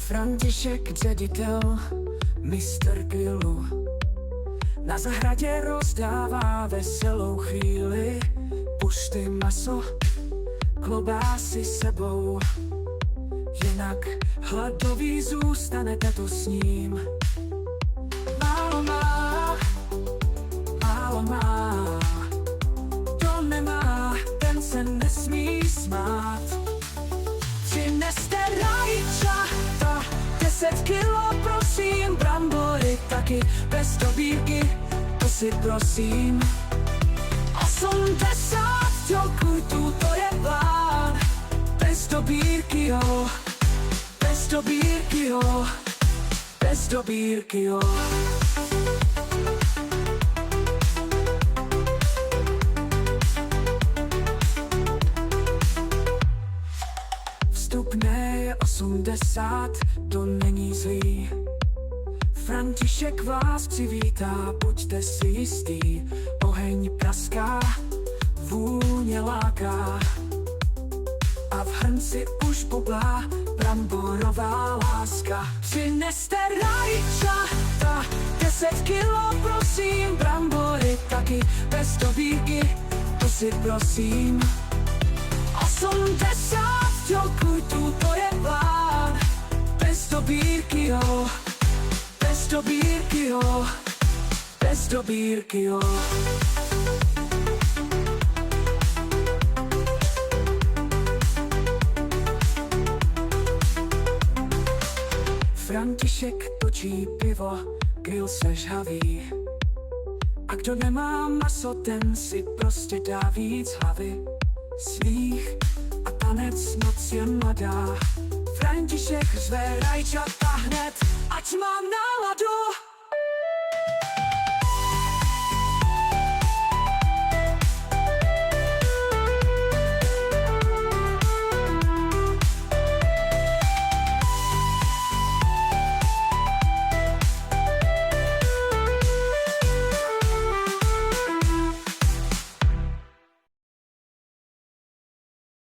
František, ředitel mistr Grillu, na zahradě rozdává veselou chvíli. Pušty, maso, klobásy sebou, jinak hladový zůstanete tu s ním. Málo má, to nemá, ten se nesmí smát. Přineste rajčata, 10 kilo prosím, brambory taky, bez dobírky, to si prosím. 80 jogurtů, to je plán, bez dobírky jo, bez dobírky jo, bez dobírky jo. Vstupné je 80, to není zlý. František vás přivítá, buďte si jistý. Oheň praská, vůně láká a v hrnci už bublá bramborová láska. Přineste rajčata, 10 kilo prosím, brambory taky, bez dobírky, to si prosím. 80 jogurtů, to je plán, bez dobírky jo, bez dobírky jo, bez dobírky jo. František točí pivo, grill se žhaví. A kdo nemá maso, ten si prostě dá víc hlavy. Smích a tanec, noc je mladá. František řve rajčata hned, ať mám náladu.